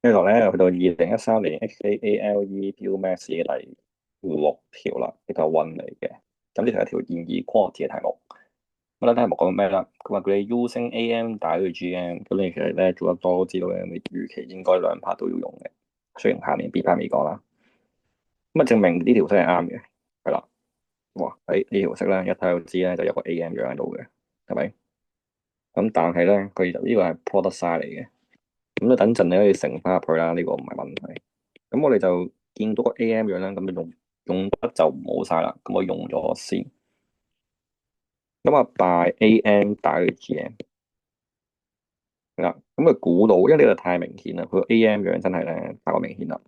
呢度咧去到2013年 XAALE Max 嘅第6條啦，呢個 one 嚟嘅。咁呢條係一條現擬 quality 嘅題目。咁咧題目講咩啦？佢話佢哋 using AM 大於 GM，咁你其實咧做得多都知道咧，你預期應該兩 part 都要用嘅。雖然下面 B part 未講啦，咁啊證明呢條式係啱嘅，係啦。哇，喺呢條式咧一睇就知咧就有個 AM 樣喺度嘅，係咪？咁但係咧佢呢個係 product side 嚟嘅，咁咧等陣你可以乘翻入去啦，呢個唔係問題。咁我哋就見到個 AM 樣啦，咁就用得就唔好晒啦。咁我用咗先。咁啊，by AM 大於 GM 啦。咁佢估到，因為呢個太明顯啦，佢個 AM 樣真係咧太過明顯啦。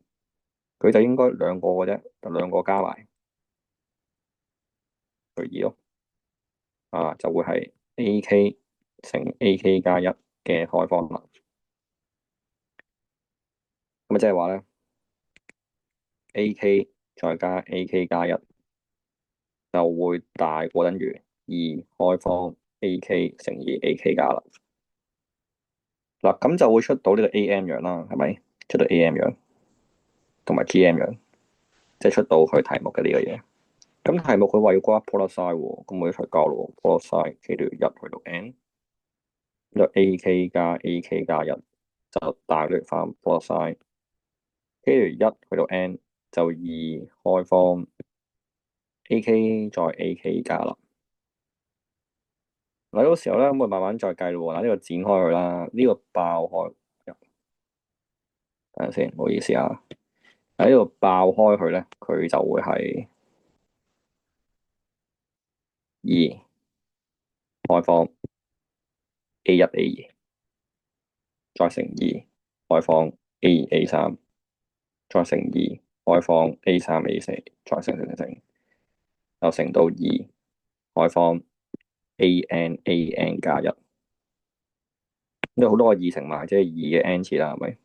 佢就應該兩個嘅啫，就兩個加埋除二咯。啊，就會係 AK 乘 AK 加一嘅開方啦。咁啊，即係話咧，AK 再加 AK 加一就會大過等於二開方 AK 乘以 AK 加啦。嗱，咁就會出到呢個 AM 樣啦，係咪？出到 AM 樣同埋 GM 樣，即係出到佢題目嘅呢個嘢。咁題目佢話要加 product size 喎，咁我一齊交咯。product size K 條一去到 N，咁就 AK 加 AK 加一就大略翻 product size K 條一去到 N 就二開方 AK 再 AK 加啦。嗱，呢個時候咧，咁我慢慢再計咯。嗱，呢個展開佢啦，呢個爆開，等陣先，唔好意思啊。喺呢度爆開佢咧，佢就會係二開方 A 一 A 二，再乘二開方 A 二 A 三，再乘二開方 A 三 A 四，再乘，又乘到二開方 AN AN 加一，因為好多個二乘埋，即係二嘅 N 次啦，係咪？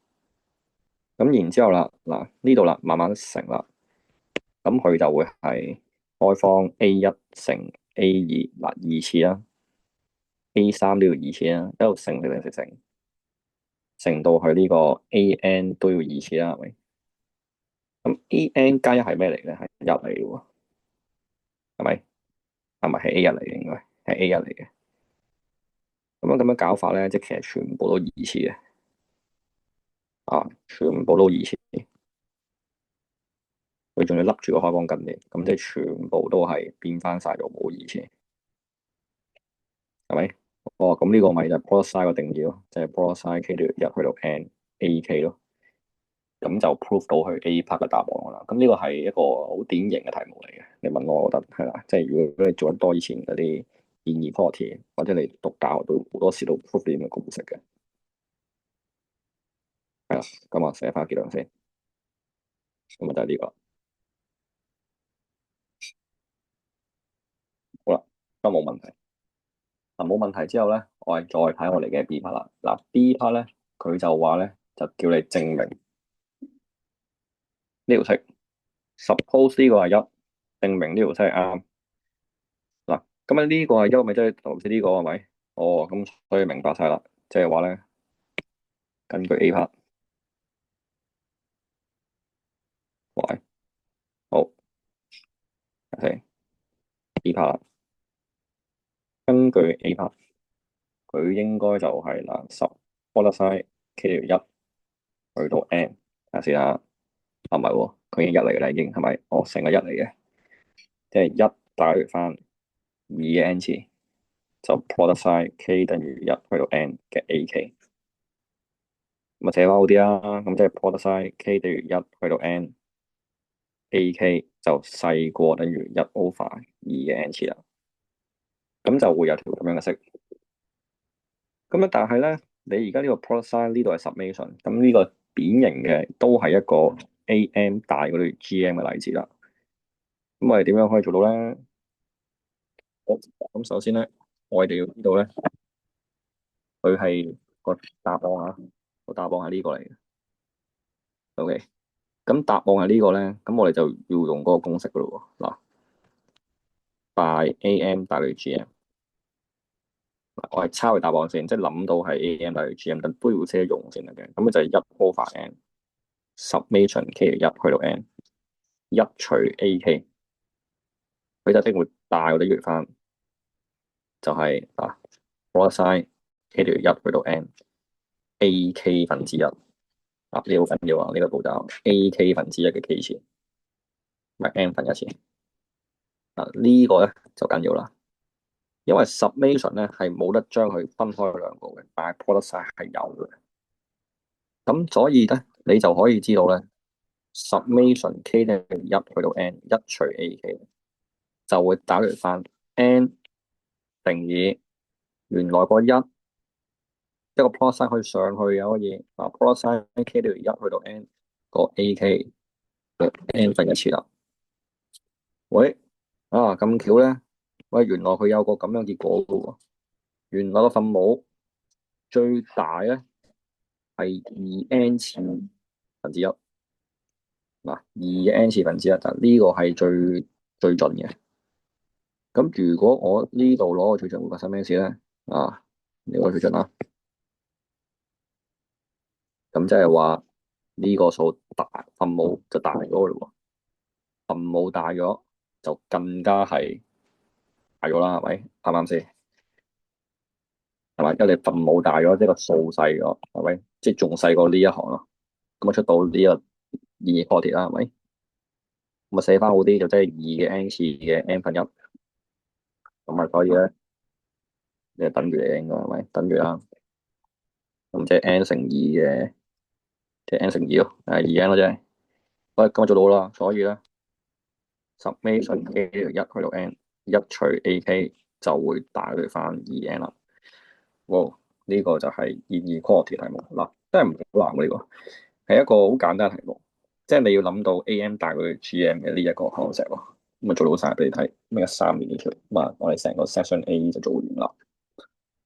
咁然之後啦，嗱呢度啦，慢慢乘啦，咁佢就會係開方 A 一乘 A 二嗱二次啦，A 三都要二次啦，一路乘到去呢個 AN 都要二次啦，係咪？咁 AN 加一係咩嚟咧？係一嚟嘅喎，係咪？係咪係 A 一嚟嘅？應該係 A 一嚟嘅。咁樣搞法咧，即係其實全部都二次嘅，啊，全部都二次。佢仲要笠住個開光近嘅，咁即係全部都係變翻晒做冇二次，係咪？哦，咁呢個咪就係 product size 個定義咯，即係 product size K 條一去到 N AK 咯。咁就 prove 到佢 A part 嘅答案啦。咁呢個係一個好典型嘅題目嚟嘅。你問我，我覺得係啦。即係如果你做得多以前嗰啲演義 quality，或者你讀大學都好多時都 prove 啲咁嘅公式嘅。係啦，咁啊寫翻結論先。咁啊就係呢個。好啦，都冇問題。嗱，冇問題之後咧，我係再睇我哋嘅 B part 啦。嗱，B part 咧，佢就話咧，就叫你證明呢條式。Suppose 呢個係一，證明呢條式係啱。嗱，咁啊呢個係一，咪即係頭先呢個係咪？哦，咁所以明白晒啦。即係話咧，根據 A part，喂，好，睇 B part 啦。根據 A part，佢應該就係嗱10 product size K 條一去到 N，睇下先啦。啊唔係喎，佢已經一嚟嘅啦，已經係咪？哦，成個一嚟嘅，即係一大於翻二嘅 N 次，就 product size K 等於一去到 N 嘅 AK。咁啊寫翻好啲啦，咁即係 product size K 等於一去到 N，AK 就細過等於一 over 二嘅 N 次啦。咁就會有條咁樣嘅式。咁啊，但係咧，你而家呢個 product size 呢度係 summation，咁呢個扁形嘅都係一個 AM 大過於 GM 嘅例子啦。咁我哋點樣可以做到咧？好，咁首先咧，我哋要知道咧，佢係個答案啊，個答案係呢個嚟嘅。OK，咁答案係呢個咧，咁我哋就要用嗰個公式噶咯喎。嗱，by AM 大於 GM，我係抄佢答案先，即係諗到係 AM 大於 GM，等都要車用先得嘅。咁就係一 over n summation k 一去到 n 一除 AK，佢就一定會大過啲月翻，就係嗱 product size k 條一去到 n AK 分之一。啊，呢個好緊要啊！呢個步驟 AK 分之一嘅 k 次，咪 n 分一次。呢個咧就緊要啦，因為 summation 咧係冇得將佢分開兩個嘅，但係 product size 係有嘅。咁所以咧，你就可以知道咧，summation k 咧一去到 n 一除 AK 就會打嚟翻 n 乘以原來個一個 product size 可以上去嘅可以product size k 呢條一去到 n 個 AK 嘅 n 分一次啦。喂，咁巧咧，喂，原來佢有個咁樣結果嘅喎，原來個分母最大咧係2n 次分之一。嗱，二嘅 n 次分之一就呢個係最盡嘅。咁如果我呢度攞個最盡會發生咩事咧？呢個最盡啦。咁即係話呢個數大，分母就大咗嘅咯喎。分母大咗就更加係大咗啦，係咪？啱唔啱先？係咪？因為你分母大咗，即係個數細咗，係咪？即係仲細過呢一行咯。咁啊出到呢個2 quadratic 啦，係咪？咁啊寫翻好啲就即係2嘅 n 次嘅 n 分一。咁啊所以咧，你就等住嚟應該係咪？等住啦。咁即係 n 乘二嘅，即係 n 乘二咯，係2n咯，即係。喂，咁我做到啦。所以咧，summation k 一去到 n 一除 AK 就會大佢翻 2n 啦。哇！呢個就係inequality題目嗱，真係唔好難嘅呢個，係一個好簡單題目，即係你要諗到 AM 大過 GM 嘅呢一個 concept 咯。咁啊做到晒俾你睇，咩3年呢條，咁啊我哋成個 section A 就做完啦。